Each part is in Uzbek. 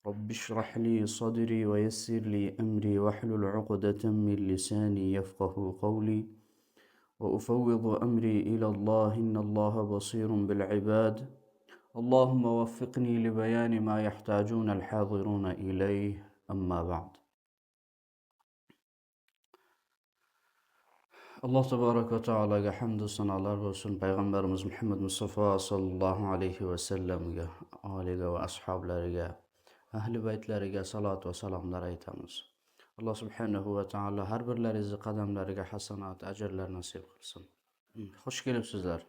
رب اشرح لي صدري ويسر لي أمري واحلل عقدة من لساني يفقه قولي وأفوض أمري إلى الله إن الله بصير بالعباد اللهم وفقني لبيان ما يحتاجون الحاضرون إليه أما بعد. alloh taboraka va taologa hamdu sanolar bo'lsin. Payg'ambarimiz Muhammad Mustafa sallallohu alayhi vasallamga, oliga va ashablariga, ahli baytlariga salot va salomlar aytamiz. Alloh subhanahu va taolo har birlaringizni qadamlariga hasanat, ajrlar nasib qilsin. Xush kelibsizlar.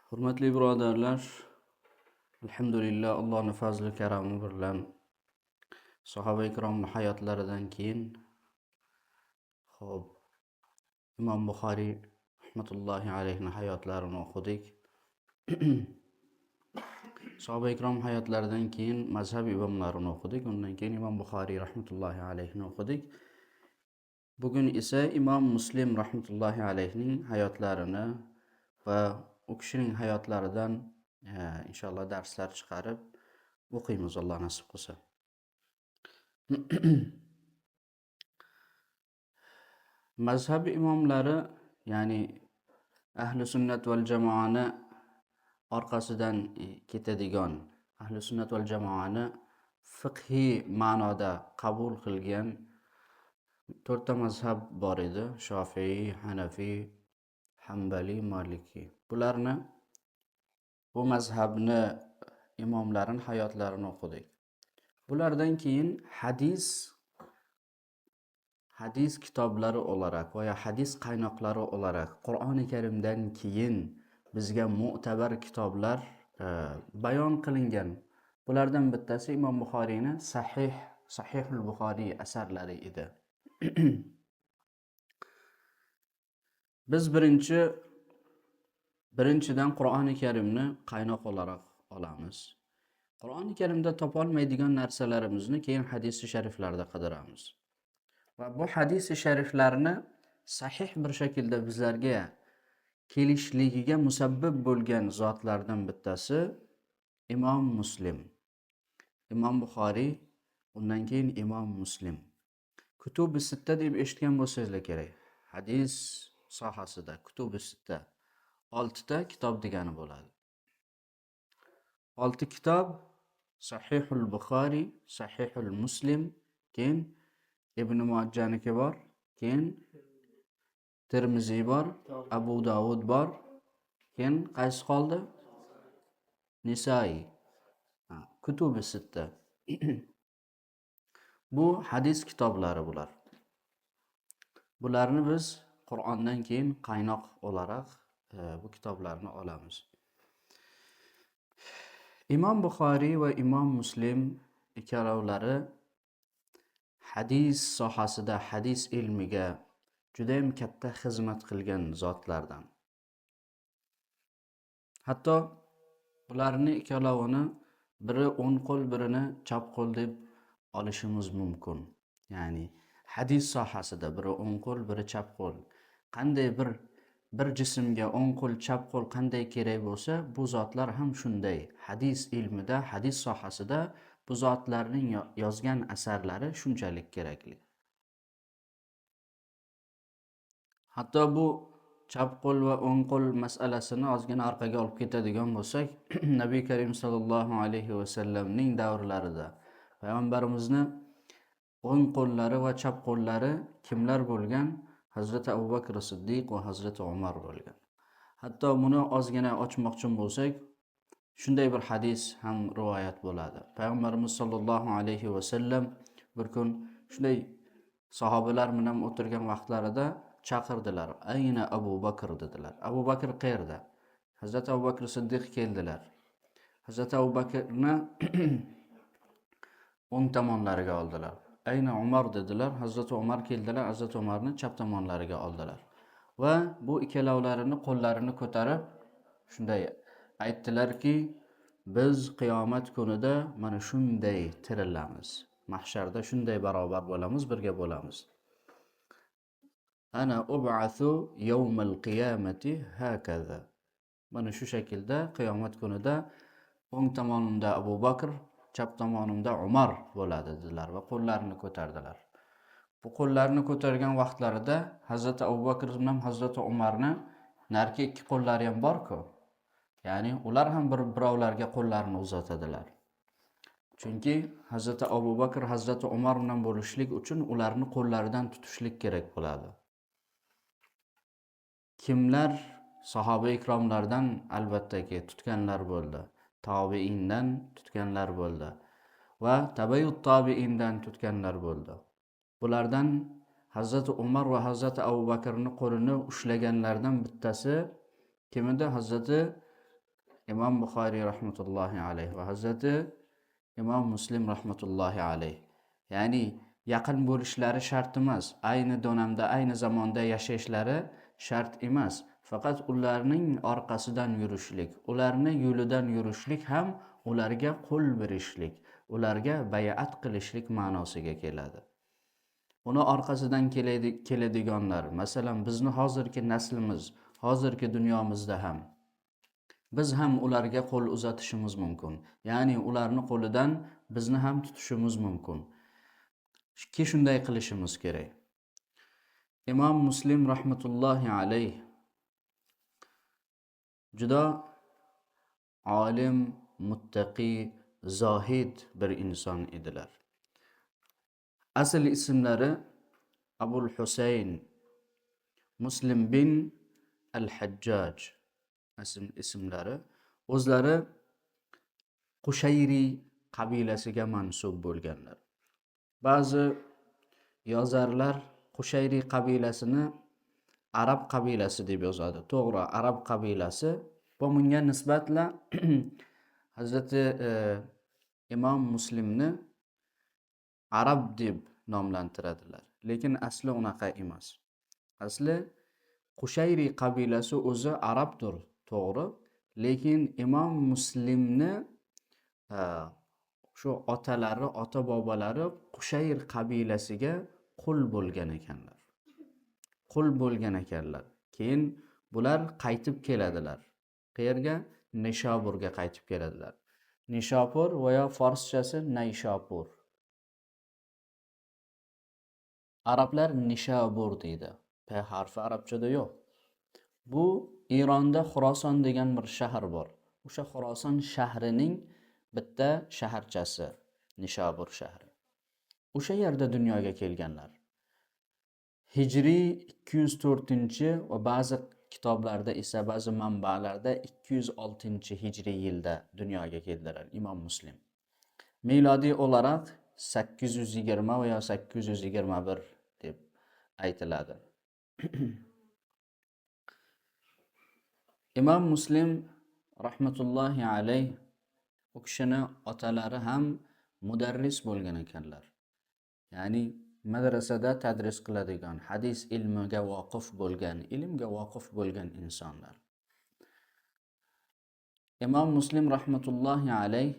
Hurmatli birodarlar, alhamdulillah Allohning fazli karami bilan sahoba ikromning hayotlaridan keyin Xo'p, Imom Buxoriy rahmatullohi alayhi hayotlarini o'qidik. Sahoba ikrom hayotlaridan keyin mazhab imomlarini o'qidik. Undan keyin Imom Buxoriy rahmatullohi alayhini o'qidik. Bugun esa Imom Muslim rahmatullohi alayhining hayotlarini va u kishining hayotlaridan inshaalloh darslar chiqarib o'qiymiz, Alloh nasib qilsa. Mazhab imomlari, ya'ni ahli sunnat val jamoani orqasidan ketadigan, ahli sunnat val jamoani fiqhiy ma'noda qabul qilgan to'rtta mazhab bor edi: Shofiy, Hanafiy, Hanbali, Maliki. Bu mazhabni imomlarini hayotlarini o'qidik. Bulardan keyin hadis kitoblari olarak va hadis qaynoqlari olarak Qur'oni Karimdan keyin bizga mu'tabar kitoblar bayon qilingan. Bulardan bittasi Imom Buxoriyning Sahihul Buxoriy asarlari edi. Biz birinchidan Qur'oni Karimni qaynoq olarak olamiz. Qur'oni Karimda topolmaydigan narsalarimizni keyin hadis-i shariflarda qidiramiz. Va bu hadis-i shariflarni sahih bir shaklda bizlarga kelishligiga musabbib bo'lgan zotlardan bittasi Imom Muslim. Imom Buxoriy, undan keyin Imom Muslim. Kutubi sitta deb eshitgan bo'lsangizlar kerak. Hadis sohasida kutubi sitta 6 ta kitob degani bo'ladi. 6 kitob: Sahihul Buxoriy, Sahihul Muslim, keyin Ibn Majjaniki bor, keyin Termiziy bor, Abu Davud bor, keyin qaysi qoldi? Nisoiy. Kutubi sitta. Bu hadis kitoblari bular. Bularni biz Qur'ondan keyin qaynoq olarak bu kitoblarni olamiz. Imom Buxoriy va Imom Muslim ikkovlari hadis sohasida, hadis ilmiga juda ham katta xizmat qilgan zotlardan. Hatto bularni ikkalovini biri o'ng qo'l, birini chap qo'l deb olishimiz mumkin. Ya'ni hadis sohasida biri o'ng qo'l, biri chap qo'l. Qanday bir jismga o'ng qo'l, chap qo'l qanday kerak bo'lsa, bu zotlar ham shunday. Hadis ilmida, hadis sohasida bu zotlarning yozgan asarlari shunchalik kerakli. Hatto bu chap qo'l va o'ng qo'l masalasini ozgina orqaga olib ketadigan bo'lsak, Nabiy Karim sallallohu alayhi vasallamning davrlarida payg'ambarimizni o'ng qo'llari va chap qo'llari kimlar bo'lgan? Hazrati Abu Bakr Siddiq va Hazrati Umar bo'lgan. Hatto buni ozgina ochmoqchi bo'lsak, shunday bir hadis ham rivoyat bo'ladi. Payg'ambarimiz sallallohu alayhi vasallam bir kun shunday sahobalar bilan o'tirgan vaqtlarida chaqirdilar. Ayna Abu Bakr dedilar. Abu Bakr qayerda? Hazrati Abu Bakr Siddiq keldilar. Hazrati Abu Bakrni o'ng tomonlariga oldilar. Ayna Umar dedilar. Hazrati Umar keldilar. Hazrati Umarni chap tomonlariga oldilar. Va bu ikkalovlarini qo'llarini ko'tarib shunday aytdilarki, biz qiyomat kunida mana shunday tirilamiz. Mahsharda shunday barobar bo'lamiz, birga bo'lamiz. Ana ub'athu yawmal qiyamati hakaza. Mana shu shaklda qiyomat kunida o'ng tomonimda Abu Bakr, chap tomonimda Umar bo'ladi dedilar va qo'llarini ko'tardilar. Bu qo'llarini ko'targan vaqtlarida Hazrati Abu Bakr bilan Hazrati Umarni narki ikki qo'llari ham bor-ku. Ya'ni ular ham birovlarga qo'llarini uzatadilar. Chunki Hazrati Abu Bakr Hazrati Umar bilan bo'lishlik uchun ularni qo'llaridan tutishlik kerak bo'ladi. Kimlar sahoba ikromlardan albattaki tutganlar bo'ldi. Tobiindan tutganlar bo'ldi va tabayut tobiindan tutganlar bo'ldi. Bulardan Hazrati Umar va Hazrati Abu Bakrning qo'lini ushlaganlardan bittasi kim edi? Hazrati Imom Buxoriy rahmatullohi alayhi va Hazrati Imom Muslim rahmatullohi alayhi. Ya'ni yaqin bo'lishlari shart emas. Ayni donamda, ayni zamonda yashashlari shart emas. Faqat ularning orqasidan yurishlik, ularning yo'lidan yurishlik ham ularga qo'l berishlik, ularga bay'at qilishlik ma'nosiga keladi. Uni orqasidan keladiganlar, masalan, bizni hozirgi naslimiz, hozirgi dunyomizda ham biz ham ularga qo'l uzatishimiz mumkin. Ya'ni ularni qo'lidan bizni ham tutishimiz mumkin. Shunday qilishimiz kerak. Imom Muslim rahmatullohi alayh juda olim, muttaqi, zohid bir inson edilar. Asl ismlari Abul Husayn Muslim bin al-Hajjaj ismlari. O'zlari Qushayri qabilasiga mansub bo'lganlar. Ba'zi yozarlar Qushayri qabilasini Arab qabilasi deb yozadi. To'g'ri, Arab qabilasi. Bunga nisbatla Hazrati Imom Muslimni Arab deb nomlantiradilar. Lekin asli unaqa emas. Asli Qushayri qabilasi o'zi Arabdir, to'g'ri. Lekin Imom Muslimni shu otalari, ota-bobolari Qushayr qabilasiga qul bo'lgan ekanlar. Qul bo'lgan ekanlar. Keyin bular qaytib keladilar. Qayerga? Nishoburga qaytib keladilar. Nishopur va yo forschasi Nayshopur. Arablar Nishobur deydi. P harfi arabchada yo'q. Bu Eronda Xuroson degan bir shahar bor. O'sha Xuroson shahrining bitta shaharchasi Nishobur shahri. O'sha yerda dunyoga kelganlar. Hijriy 204 va ba'zi kitoblarda esa, ba'zi manbalarda 206 hijriy yilda dunyoga keldilar Imom Muslim. Milodiy olarak 820 veya 821 deb aytiladi. Imom Muslim rahmatullohi alayh u kishini otalari ham mudarris bo'lgan ekanlar. Ya'ni madrasada tadris qiladigan, hadis ilmiga voqif bo'lgan, ilmga voqif bo'lgan insonlar. Imom Muslim rahmatullohi alayh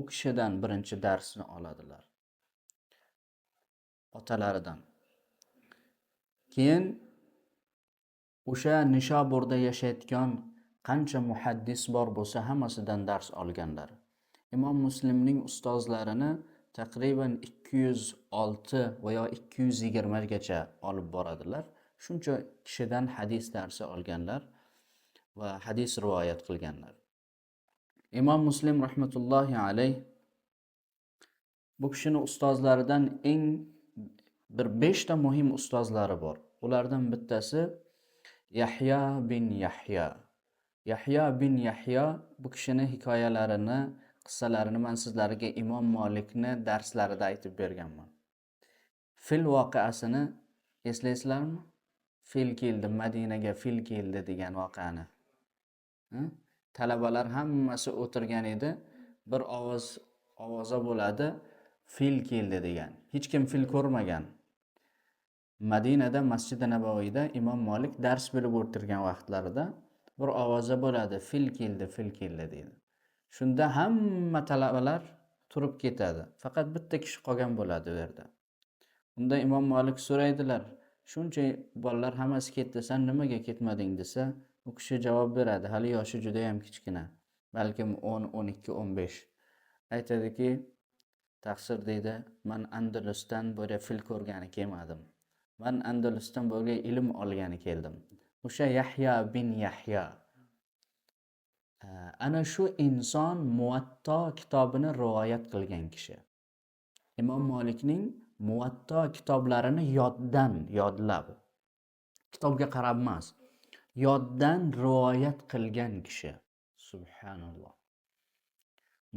u kishidan birinchi darsni oladilar. Otalaridan. Keyin o'sha Nishoburda yashayotgan qancha muhaddis bor bo'lsa hammasidan dars olganlar. Imom Muslimning ustozlarini taqriban 206 va yo 220 gacha olib boradilar. Shuncha kishidan hadis darsi olganlar va hadis rivoyat qilganlar. Imom Muslim rahmatullohi alayh bu kishining ustozlaridan eng bir 5 ta muhim ustozlari bor. Ulardan bittasi Yahya bin Yahya. Yahya bin Yahya bu kishining hikoyalarini, qissalarini men sizlarga Imom Malikni darslarida aytib berganman. Fil voqeasini eslaysizlarmi? Fil keldi, Madinaga fil keldi degan voqeani. Talabalar hammasi o'tirgan edi. Bir ovoza bo'ladi, fil keldi degan. Hech kim fil ko'rmagan. Madinada Masjid-i Nabaviyda Imom Malik dars berib o'tirgan vaqtlarida bir ovoza bo'ladi, fil keldi deydi. Shunda hamma talabalar turib ketadi. Faqat bitta kishi qolgan bo'ladi u yerda. Unda Imom Malik so'raydilar, shuncha bolalar hammasi ketdi, sen nimaga ketmading desa, u kishi javob beradi, hali yoshi juda ham kichkina, balkim 10, 12, 15. Aytadiki, taqsir deydi, man Andalusdan bo'lga fil ko'rgani kelmadim. Man Andalusdan bo'lga ilm olgani keldim. O'sha Yahya bin Yahya. Ana shu inson Muvatta kitobini rivoyat qilgan kishi. Imom Malikning Muvatta kitoblarini yodlab, kitobga qarab emas, yoddan rivoyat qilgan kishi. Subhanalloh.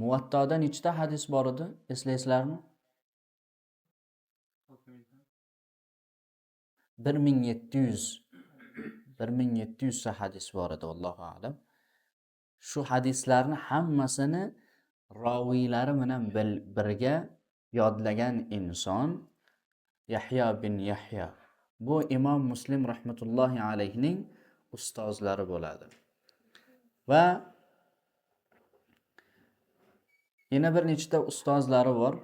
Muvattoda nechta hadis bor edi? Eslaysizlarmi? 1700 ta hadis bor edi, Allohu a'lam. Shu hadislarni hammasini raviylari bilan birga yodlagan inson Yahya bin Yahya. Bu Imom Muslim rahmatullohi alayhining ustozlari bo'ladi. Va yana bir nechta ustozlari bor.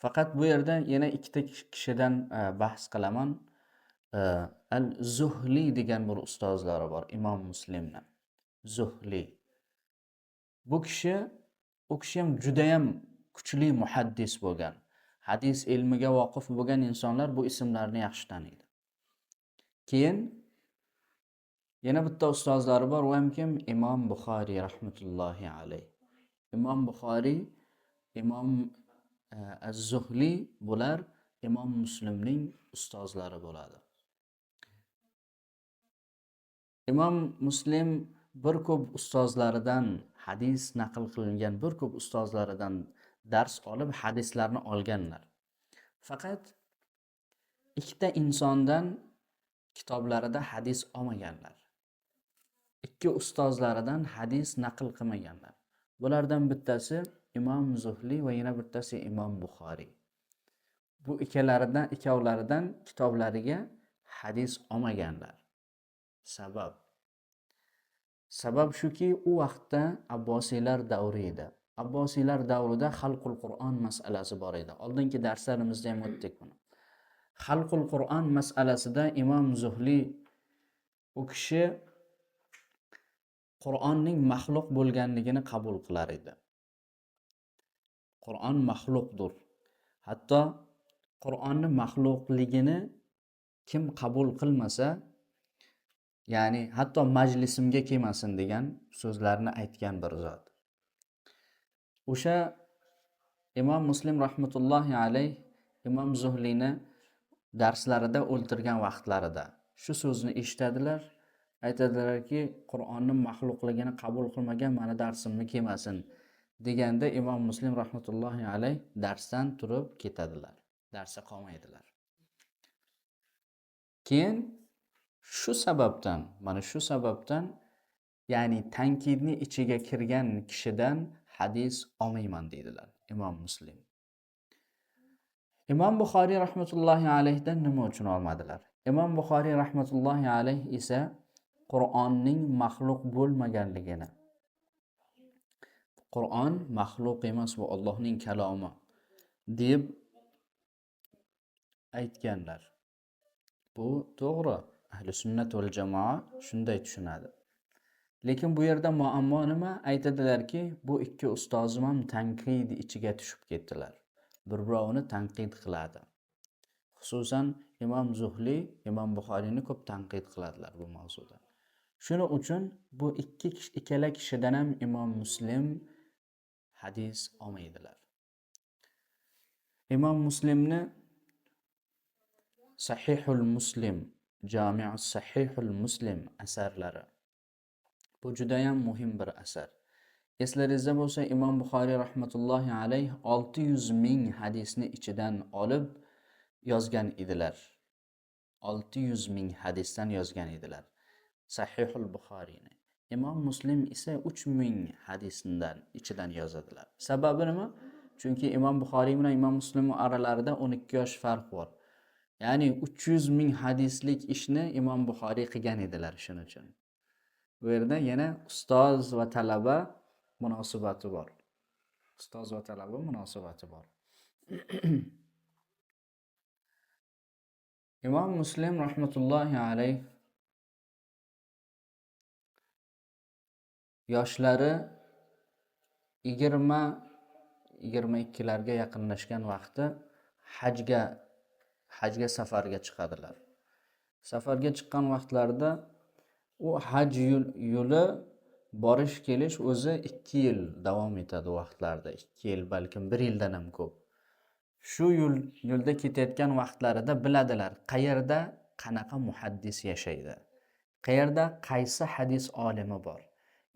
Faqat bu yerda yana ikkita kishidan bahs qilaman. Al-Zuhli degan bir ustozlari bor Imom Muslimning. Zuhli. U kishi ham juda ham kuchli muhaddis bo'lgan. Hadis ilmiga voqif bo'lgan insonlar bu ismlarni yaxshi taniydi. Keyin yana bitta ustozlari bor, u ham kim? Imom Buxoriy rahmatullohi alayh. Imom Buxoriy, Imom Az-Zuhli bular Imom Muslimning ustozlari bo'ladi. Imom Muslim bir ko'p ustozlaridan hadis naql qilingan, bir ko'p ustozlaridan dars olib hadislarni olganlar. Faqat ikkita insondan kitoblarida hadis olmaganlar. Ikki ustozlaridan hadis naql qilmaganlar. Bulardan bittasi Imom Zuhli va yana bittasi Imom Buxoriy. Bu ikkovlaridan kitoblariga hadis olmaganlar. Sabab shuki, u vaqtda Abbosiylar davri edi. Abbosiylar davrida Xalqul Qur'on masalasi bor edi. Oldingi darslarimizda ham o'tdik buni. Xalqul Qur'on masalasida Imom Zuhli, u kishi Qur'onning maxluq bo'lganligini qabul qilar edi. Qur'on maxluqdir. Hatto Qur'onning maxluqligini kim qabul qilmasa, ya'ni hatto majlisimga kelmasin degan so'zlarni aytgan bir zot. O'sha Imom Muslim rahmatullohi alayh Imom Zuhlini darslarida o'ltirgan vaqtlarida shu so'zni eshitadilar. Aytadilarki, Qur'onning maxluqligini qabul qilmagan mani darsimni kelmasin deganda Imom Muslim rahmatullohi alayh darsdan turib ketadilar. Darsga qolmaydilar. Keyin shu sababdan ya'ni tankidni ichiga kirgan kishidan hadis olmayman deydilar Imom Muslim. Imom Buxoriy rahmatullohi alayhdan nima uchun olmadilar? Imom Buxoriy rahmatullohi alayh esa Qur'onning maxluq bo'lmaganligini, Qur'on maxluq emas, bu Allohning kalomi deb aytganlar. Bu to'g'ri. Ahli sunnat val jamoa shunday tushunadi. Lekin bu yerda muammo nima? Aytadilarki, bu ikki ustozim ham tanqid ichiga tushib ketdilar. Bir-birovini tanqid qiladi. Xususan Imom Zuhli Imom Buxoriyni ko'p tanqid qiladilar bu mavzuda. Shuning uchun bu ikkala kishidan ham Imom Muslim hadis olmaydilar. Imom Muslimni Sahihul Muslim, Jami'us Sahihul Muslim asarlari. Bu juda ham muhim bir asar. Eslaringizda bo'lsa, Imom Buxoriy rahmatullohi alayh 600 ming hadisni ichidan olib yozgan edilar. 600 ming hadisdan yozgan edilar Sahihul Buxoriyni. Imom Muslim esa 3 ming hadisdan ichidan yozadilar. Sababi nima? Chunki Imom Buxoriy bilan Imom Muslim oralarida 12 yosh farq bor. Ya'ni 300 ming hadislik ishni Imom Buxoriy qilgan edilar shuning uchun. Bu yerda yana ustoz va talaba munosabati bor. Ustoz va talaba munosabati bor. Imom Muslim rahmatullohi alayh yoshlari 20-22larga yaqinlashgan vaqtda hajga safarga chiqadilar. Safarga chiqqan vaqtlarida u haj yo'li borish kelish o'zi 2 yil davom etadi vaqtlarda. 2 yil, balkim 1 yildan ham ko'p. Shu yo'lda ketayotgan vaqtlarida biladilar qayerda qanaqa muhaddis yashaydi. Qayerda qaysi hadis olimi bor.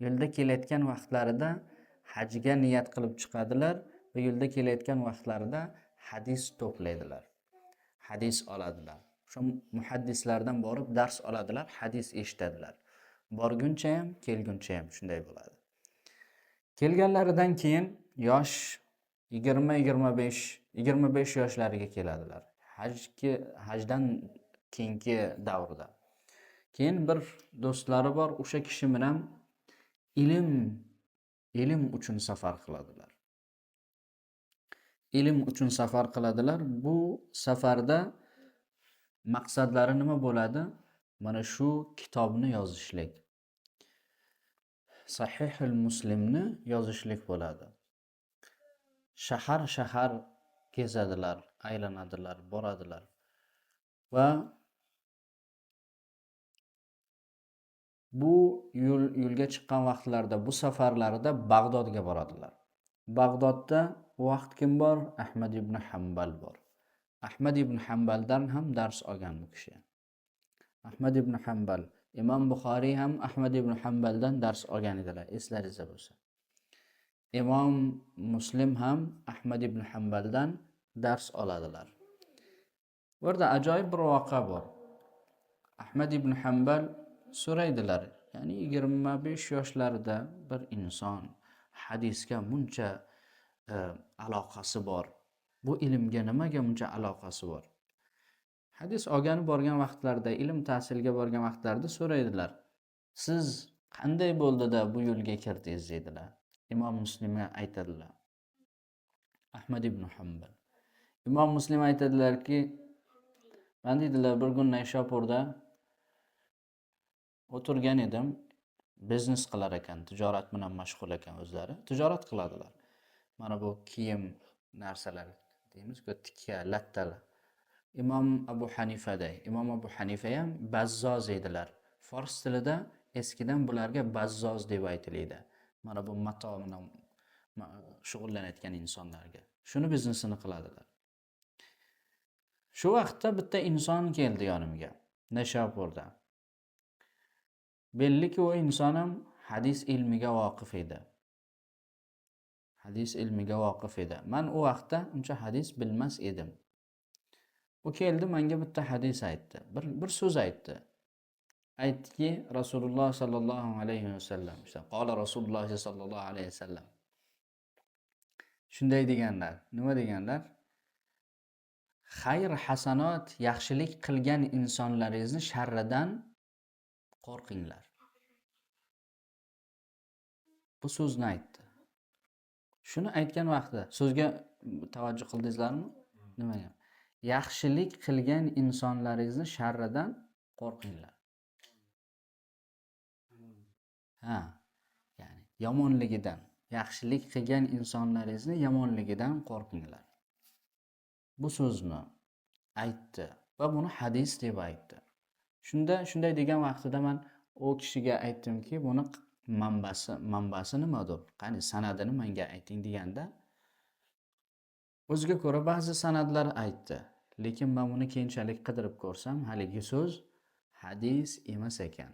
Yo'lda kelayotgan vaqtlarida hajga niyat qilib chiqadilar va yo'lda kelayotgan vaqtlarida hadis to'playdilar. Hadis oladilar. Shu muhaddislardan borib dars oladilar, hadis eshitadilar. Borguncha ham, kelguncha ham shunday bo'ladi. Kelganlaridan keyin yosh 20-25 yoshlariga keladilar. Hajdan keyingi davrda. Keyin bir do'stlari bor, o'sha kishi bilan ilm uchun safar qiladilar. Ilm uchun safar qiladilar. Bu safarda maqsadlari nima bo'ladi? Mana shu kitobni yozishlik. Sahih Muslimni yozishlik bo'ladi. Shahar kezadilar, aylanadilar, boradilar va bu yo'lga chiqqan vaqtlarda, bu safarlarida Bag'dodga boradilar. Bag'dodda u vaqt kim bor? Ahmad ibn Hanbal bor. Ahmad ibn Hanbaldan ham dars olgan bu kishi. Ahmad ibn Hanbal, Imom Buxoriy ham Ahmad ibn Hanbaldan dars olgan edilar, eslaringizda bo'lsa. Imom Muslim ham Ahmad ibn Hanbaldan dars oladilar. Bu yerda ajoyib bir voqea bor. Ahmad ibn Hanbal so'raydilar, ya'ni 25 yoshlarida bir inson hadisga muncha aloqasi bor. Bu ilmga nimaga muncha aloqasi bor? Hadis olgan borgan vaqtlarda, ilm tahsilga borgan vaqtlarda so'raydilar. Siz qanday bo'ldida bu yo'lga kirdingiz dedilar. Imom Muslimga aytadilar. Ahmad ibn Hanbal. Imom Muslim aytadilarki, men dedilar bir kun Nayshaburda o'tirgan edim. Biznes qilar ekan, tijorat bilan mashg'ul ekan o'zlari. Tijorat qiladilar. Mana bu kiyim narsalar deymiz-ku, tikka, lattalar. Imom Abu Hanifa ham bazzoz edilar. Fors tilida eskidan bularga bazzoz deb aytiladi. Mana bu mato bilan shug'ullanayotgan insonlarga. Shuni biznesini qiladilar. Shu vaqtda bitta inson keldi yonimga, Nayshaburda. Belliki u inson ham hadis ilmiga voqif edi. Men u vaqtda uncha hadis bilmas edim. U keldi, menga bitta hadis aytdi. Bir so'z aytdi. Aytdiki, Rasululloh sallallohu alayhi vasallam, qala Rasululloh sallallohu alayhi vasallam. Shunday deganlar. Nima deganlar? Xayr hasanot, yaxshilik qilgan insonlaringizni sharridan qo'rqinglar. Bu so'zni aytdi. Shuni aytgan vaqtda so'zga tavajjuh qildingizlarmi? Nimaga? Yaxshilik qilgan insonlaringizni sharridan qo'rqinglar. Ya'ni yomonligidan, yaxshilik qilgan insonlaringizni yomonligidan qo'rqinglar. Bu so'zni aytdi va buni hadis deb aytdi. Shunday degan vaqtida men o kishiga aytdimki, buni manbasi nimadir? Qani sanadini menga ayting deganda, o'ziga ko'ra ba'zi sanadlar aytdi. Lekin men buni keyinchalik qidirib ko'rsam, haligi so'z hadis emas ekan.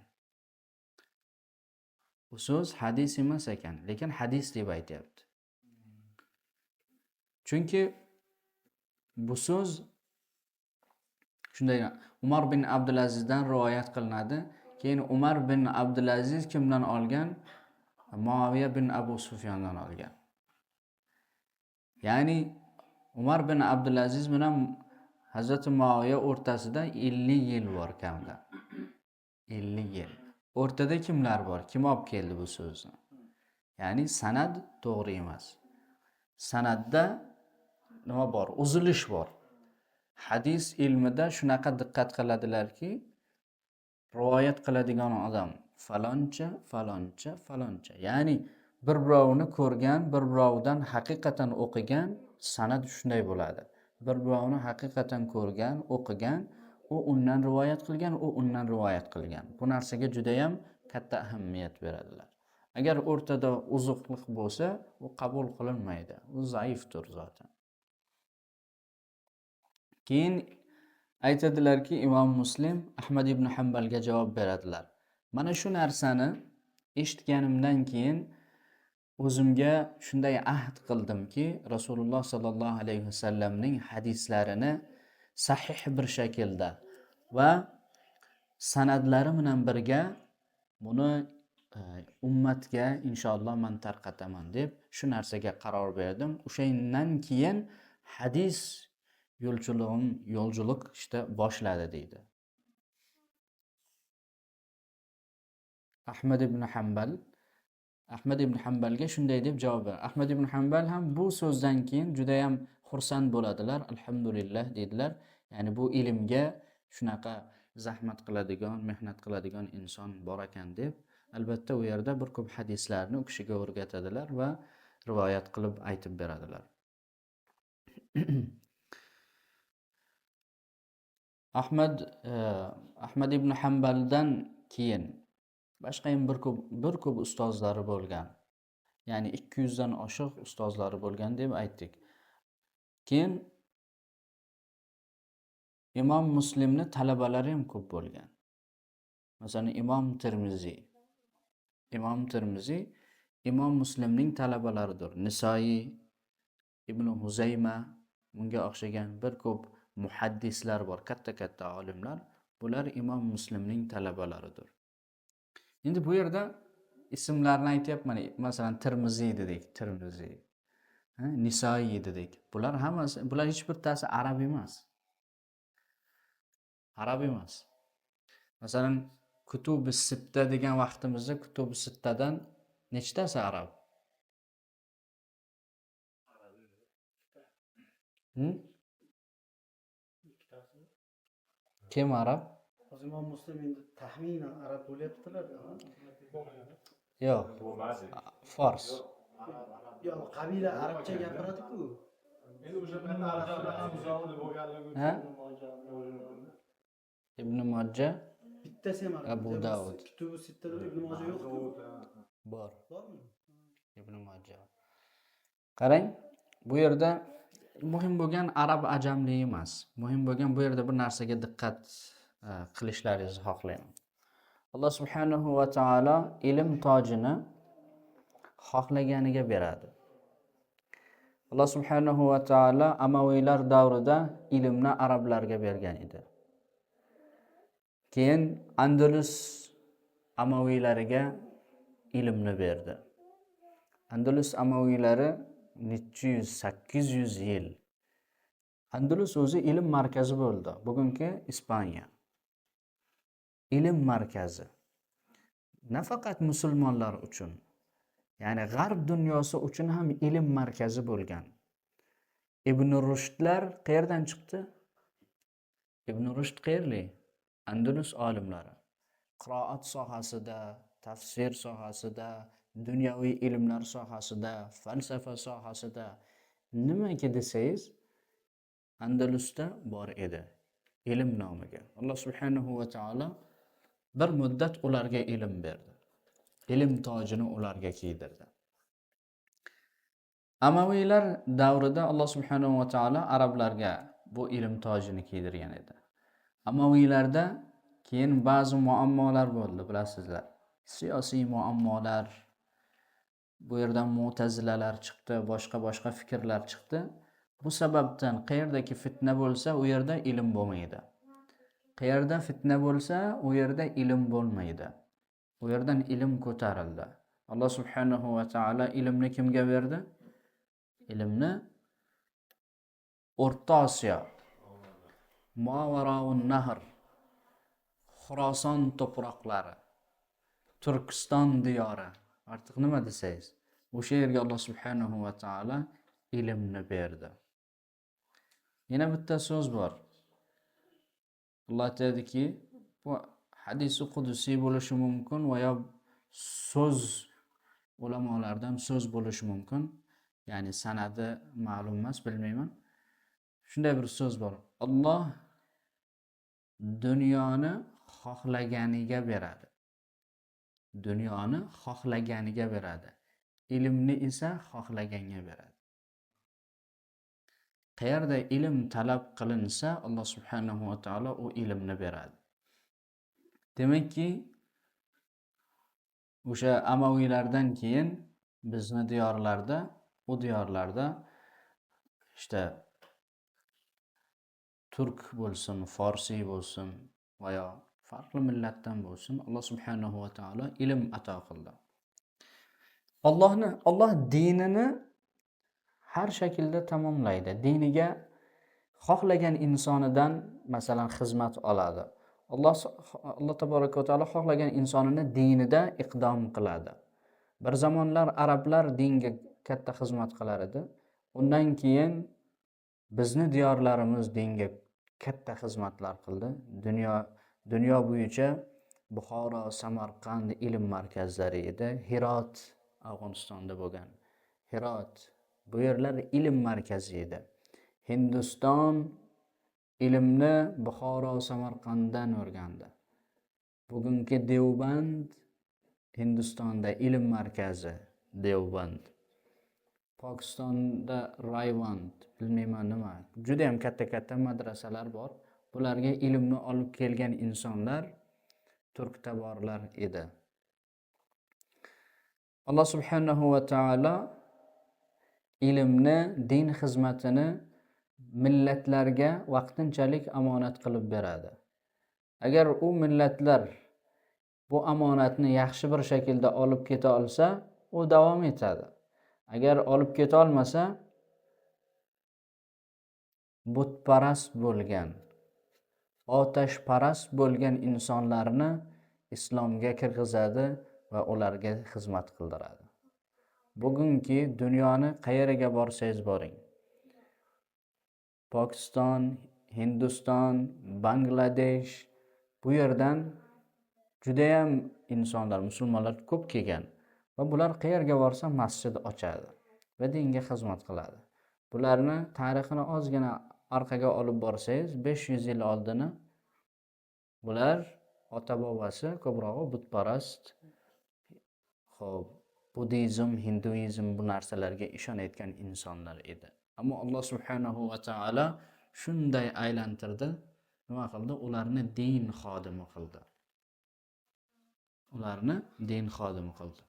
Bu so'z hadis emas ekan, lekin hadis deb aytyapti. Chunki bu so'z shunday Umar bin Abdulazizdan rivoyat qilinadi. Keyin Umar bin Abdulaziz kimdan olgan? Muaviya bin Abu Sufyondan olgan. Ya'ni Umar bin Abdulaziz bilan Hazrat Muaviya o'rtasida 50 yil bor kamida. 50 yil. O'rtada kimlar bor? Kim olib keldi bu so'zni? Ya'ni sanad to'g'ri emas. Sanadda nima bor? Uzilish bor. Hadis ilmida shunaqa diqqat qiladilarki, rivoyat qiladigan odam faloncha, faloncha, faloncha. Ya'ni bir birovni ko'rgan, bir birovdan haqiqatan o'qigan sanad shunday bo'ladi. Bir birovni haqiqatan ko'rgan, o'qigan, u undan rivoyat qilgan, u undan rivoyat qilgan. Bu narsaga juda ham katta ahamiyat beradilar. Agar o'rtada uzuqlik bo'lsa, u qabul qilinmaydi. U zaifdir zotan. Keyin aytadilarki, Imom Muslim Ahmad ibn Hanbalga javob beradilar. Mana shu narsani eshitganimdan keyin o'zimga shunday ahd qildimki, Rasululloh sollallohu alayhi vasallamning hadislarini sahih bir shaklda va sanadlari bilan birga buni ummatga inshaalloh man tarqataman deb shu narsaga qaror berdim. O'shandan keyin hadis yo'lchilik işte boshladi deydi. Ahmad ibn Hanbalga shunday deb javob berdi. Ahmad ibn Hanbal ham bu so'zdan keyin juda ham xursand bo'ladilar. Alhamdulillah dedilar. Ya'ni bu ilmga shunaqa zahmat qiladigan, mehnat qiladigan inson bor ekan deb. Albatta u yerda bir ko'p hadislarni u kishiga o'rgatadilar va rivoyat qilib aytib beradilar. Ahmad ibn Hanbaldan keyin boshqa ham bir ko'p ustozlari bo'lgan. Ya'ni 200 dan oshiq ustozlari bo'lgan deb aytdik. Keyin Imom Muslimning talabalari ham ko'p bo'lgan. Masalan, Imom Tirmiziy Imom Muslimning talabalaridir. Nisoiy, Ibn Huzayma, bunga o'xshagan bir ko'p muhaddislar bor, katta olimlar. Bular Imom Muslimning talabalaridir. Endi bu yerda ismlarni aytyapman. Masalan, Tirmiziy dedik, Nisoiy dedik. Bular hammasi, bular hech bittasi arab emas. Masalan, Kutub-i Sitta degan vaqtimizda Kutub-i Sittadan nechtasi arab? Kim arab? Imom Muslim endi taxminan arab bo'lyaptilar. Yo'q. Fors. Yo'q, qabila arabcha gapiradi-ku. Endi o'sha paytda arablar bo'lganligi Ha? Ibn Majja, Bittasi ham arab. Abu Dawud. Kitubi Sittada Ibn Majah yo'q-ku. bor. Bormi? Ibn Majja. Qarang, bu yerda muhim bo'lgan arab ajamli emas. Muhim bo'lgan bu yerda bir narsaga diqqat qilishlaringizni xohlayman. Alloh subhanahu va taolo ilm tojini xohlaganiga beradi. Alloh subhanahu va taolo Amaviylar davrida ilmni arablarga bergan edi. Keyin Andalus Amaviylariga ilmni berdi. Andalus Amaviylari 800 yil. Andalus o'zi ilm markazi bo'ldi. Bugungi Ispaniya. Ilm markazi. Nafaqat musulmonlar uchun, ya'ni g'arb dunyosi uchun ham ilm markazi bo'lgan. Ibn Rushdlar qayerdan chiqdi? Ibn Rushd qayerli? Andalus olimlari. Qiroat sohasida, tafsir sohasida, dunyoviy ilmlar sohasida, falsafa sohasida nimaga desangiz Andalusda bor edi. Ilm nomiga. Alloh subhanahu va taolo bir muddat ularga ilm berdi. Ilm tojini ularga kiydirdi. Amaviylar davrida Alloh subhanahu va taolo arablarga bu ilm tojini kiydirgan edi. Amaviylarda keyin ba'zi muammolar bo'ldi, bilasizlar. Siyosiy muammolar, bu yerdan Mu'tazilalar chiqdi, boshqa fikrlar chiqdi. Bu sababdan qayerdagi fitna bo'lsa, u yerda ilm bo'lmaydi. Qayerda fitna bo'lsa, u yerda ilm bo'lmaydi. U yerdan ilm ko'tarildi. Alloh subhanahu va taolo ilmni kimga berdi? Ilmni O'rta Osiyo, Mavaraun Nahr, Xuroson to'proqlari, Turkiston diyori, artıq nima desangiz, o'sha yerga Alloh subhanahu va taolo ilmni berdi. Yana bitta so'z bor. Alloh aytadiki, bu hadisi qudusiy bo'lishi mumkin va yo so'z ulamolardan so'z bo'lishi mumkin. Ya'ni sanadi ma'lum emas, bilmayman. Shunday bir so'z bor. Alloh dunyoni xohlaganiga beradi. Dunyoni xohlaganiga beradi. Ilmni esa xohlaganga beradi. Qayerda ilm talab qilinsa, Alloh subhanahu va taolo u ilmni beradi. Demakki, o'sha Amaviylardan keyin bizni diyorlarda, u diyorlarda işte turk bo'lsin, forsiy bo'lsin va yo farqli millatdan bo'lsin, Alloh subhanahu va taolo ilm ato qildi. Alloh dinini har shaklda tamomlaydi. Diniga xohlagan insonidan masalan xizmat oladi. Alloh taboraka va taolo xohlagan insonini dinida iqdom qiladi. Bir zamonlar arablar dinga katta xizmat qilar edi. Undan keyin bizni diyorlarimiz dinga katta xizmatlar qildi. Dunyo bo'yicha Buxoro, Samarqand ilm markazlari edi. Hirot Afg'onistonda bo'lgan. Hirot bu yerlar ilm markazi edi. Hindiston ilmni Buxoro, Samarqanddan o'rgandi. Bugungi Devband Hindistonda ilm markazi Devband. Pokistonda Rayvand, bilmayman nima. Juda ham katta madrasalar bor. Bularga ilmni olib kelgan insonlar turk taborlar edi. Alloh subhanahu va taolo ilmni, din xizmatini millatlarga vaqtinchalik omonat qilib beradi. Agar u millatlar bu omonatni yaxshi bir shaklda olib keta olsa, u davom etadi. Agar olib keta olmasa, butparast bo'lgan, otashparast bo'lgan insonlarni islomga kirgizadi va ularga xizmat qildiradi. Bugungi dunyoni qayeriga borsangiz boring. Pokiston, Hindiston, Bangladesh, bu yerdan judayam insonlar, musulmonlar ko'p kelgan va bular qayerga borsa masjid ochadi va dinga xizmat qiladi. Bularni tarixini ozgina orqaga olib borsangiz, 500 yil oldini bular ota-bobasi ko'proq butparast, xo'p, budizm, hinduizm bu narsalarga ishonayotgan insonlar edi. Ammo Alloh subhanahu va taolo shunday aylantirdi, nima qildi? Ularni din xodimi qildi.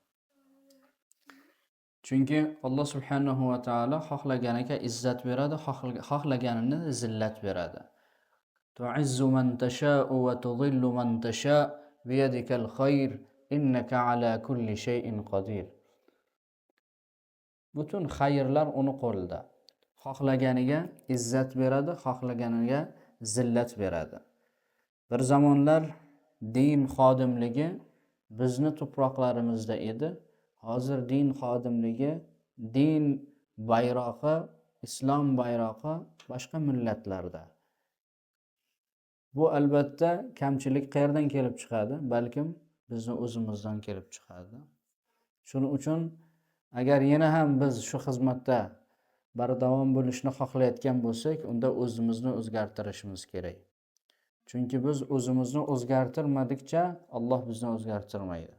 Chunki Alloh subhanahu va taolo xohlaganiga izzat beradi, xohlaganini zillat beradi. Tu'izzu man tasha'u va tudhillu man tasha' biyadikal khayr innaka ala kulli shay'in qodir. Butun xayrlar uni qo'lida. Xohlaganiga izzat beradi, xohlaganiga zillat beradi. Bir zamonlar din xodimligi bizni tuproqlarimizda edi. Hozir din xodimligi, din bayrog'i, islom bayrog'i boshqa millatlarda. Bu albatta kamchilik qayerdan kelib chiqadi? Balkim bizni o'zimizdan kelib chiqadi. Shuning uchun agar yana ham biz shu xizmatda bardavom bo'lishni xohlayotgan bo'lsak, unda o'zimizni o'zgartirishimiz kerak. Chunki biz o'zimizni o'zgartirmadikcha Alloh bizni o'zgartirmaydi.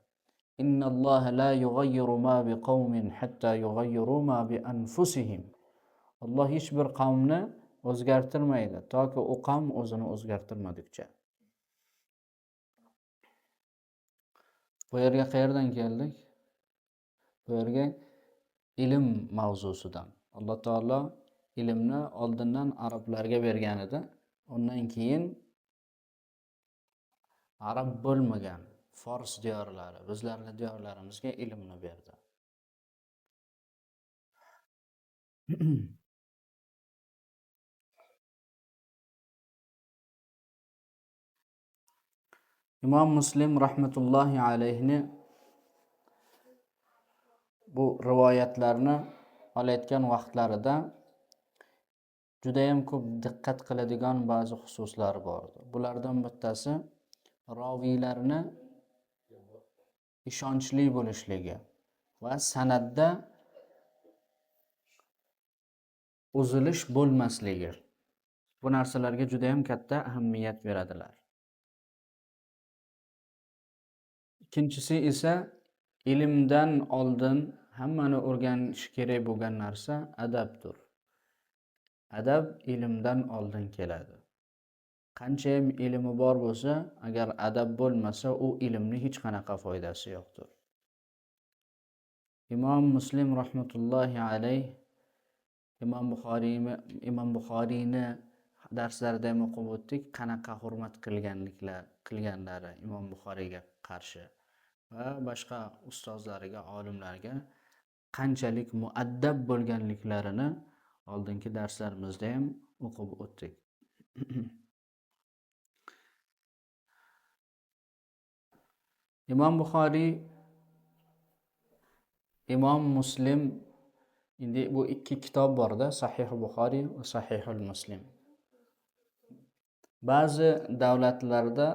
Innalloha la yughayyiru ma biqawmin hatta yughayyiru ma bi anfusihim. Alloh hech bir qavmni o'zgartirmaydi toki u qavm o'zini o'zgartirmadikcha. Bu yerga qayerdan keldik? Bu yerga ilm mavzusidan. Alloh taolo ilmni oldindan arablarga bergan edi. Undan keyin arab bo'lmagan fors diyorlari, bizlarning diyorlarimizga ilmni berdi. Imom Muslim rahmatullohi alayhi bu rivoyatlarni olayotgan vaqtlarida juda ham ko'p diqqat qiladigan ba'zi xususlar bor. Bulardan bittasi roviylarni ishonchli bo'lishligi va san'atda uzilish bo'lmasligi. Bu narsalarga juda ham katta ahamiyat beradilar. Ikkinchisi esa ilmdan oldin hammani o'rganish kerak bo'lgan narsa adabdir. Adab ilmdan oldin keladi. Qanchayam ilmi bor bo'lsa, agar adab bo'lmasa, u ilmni hech qanaqa foydasi yo'qdir. Imom Muslim rahmatullohi alayh Imom Buxoriyni darslarida ham o'qib o'tdik, qanaqa hurmat qilganlari Imom Buxoriyga qarshi va boshqa ustozlariga, olimlarga qanchalik muaddab bo'lganliklarini oldingi darslarimizda ham o'qib o'tdik. Imom Buxoriy, Imom Muslim, endi bu ikki kitob borda, Sahih Buxoriy va Sahihul Muslim. Ba'zi davlatlarda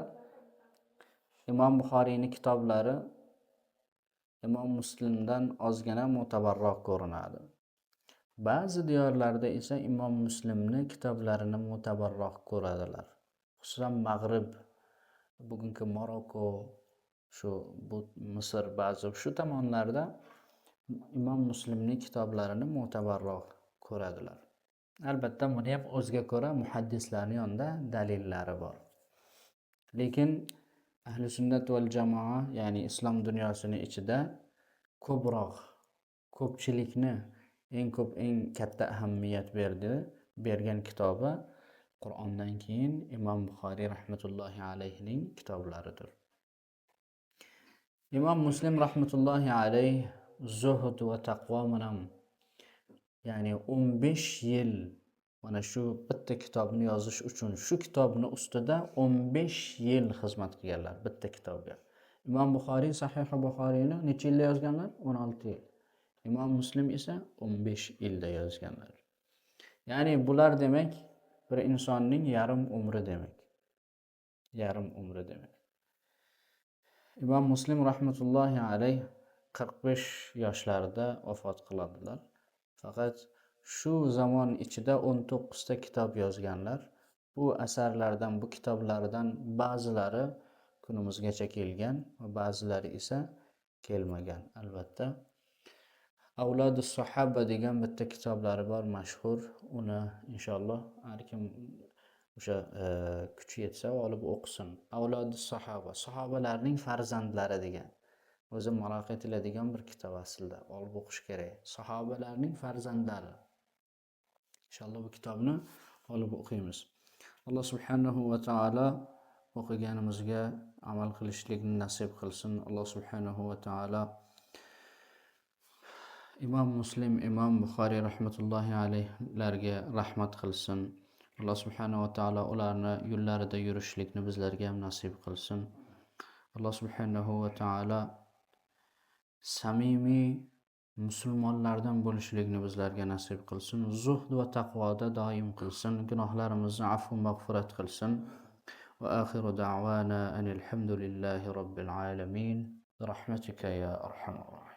Imom Buxoriyning kitoblari Imom Muslimdan ozgina mo'tabarroq ko'rinadi. Ba'zi diyorlarda esa Imom Muslimni kitoblarini mo'tabarroq ko'radilar. Xususan Mag'rib, bugungi Maroko, bu Misr, ba'zi shu tomonlarda Imom Muslimning kitoblarini mo'tabarroq ko'radilar. Albatta, buni ham o'ziga ko'ra muhaddislarning yonida dalillari bor. Lekin ahli sunnat val jamoa, ya'ni islom dunyosining ichida ko'pchilikni eng katta ahamiyat bergan kitobi Qur'ondan keyin Imom Buxoriy rahmatullohi alayhining kitoblaridir. Imom Muslim rahmatullohi alayh zuhd va taqvo bilan, ya'ni 15 yil mana shu bitta kitobni yozish uchun shu kitobni ustida 15 yil xizmat qilganlar bitta kitobga. Imom Buxoriy Sahih Buxoriyni necha yilda yozganlar? 16 yil. Imom Muslim esa 15 yilda yozganlar. Ya'ni bular demak bir insonning yarim umri demak. Imom Muslim rahmatullohi alayh 45 yoshlarida vafot qiladilar. Faqat shu zamon ichida 19 ta kitob yozganlar. Bu asarlardan, bu kitoblardan ba'zilari kunimizgacha kelgan va ba'zilari esa kelmagan. Albatta, Avlodus Sahaba degan bitta kitoblari bor, mashhur. Uni inshaalloh har kim o'sha kuchi yetsa olib o'qisin. Avlodus Sahaba, sahobalarning farzandlari degan. O'zi maroq etiladigan bir kitob aslida, olib o'qish kerak. Sahobalarning farzandlari. Inshaalloh bu kitobni olib o'qiymiz. Alloh subhanahu va taolo o'qiganimizga amal qilishlikni nasib qilsin. Alloh subhanahu va taolo Imom Muslim, Imom Buxoriy rahmatullohi alayhlarga rahmat qilsin. Alloh subhanahu va taolo ularni yo'llarida yurishlikni bizlarga ham nasib qilsin. Alloh subhanahu va taolo samimiy musulmonlardan bo'lishlikni bizlarga nasib qilsin. Zuhd va taqvoda doim qilsin. Gunohlarimizni afv mag'firat qilsin. Va axiru da'wana anil hamdulillahi robbil alamin. Rahmatika ya arhamar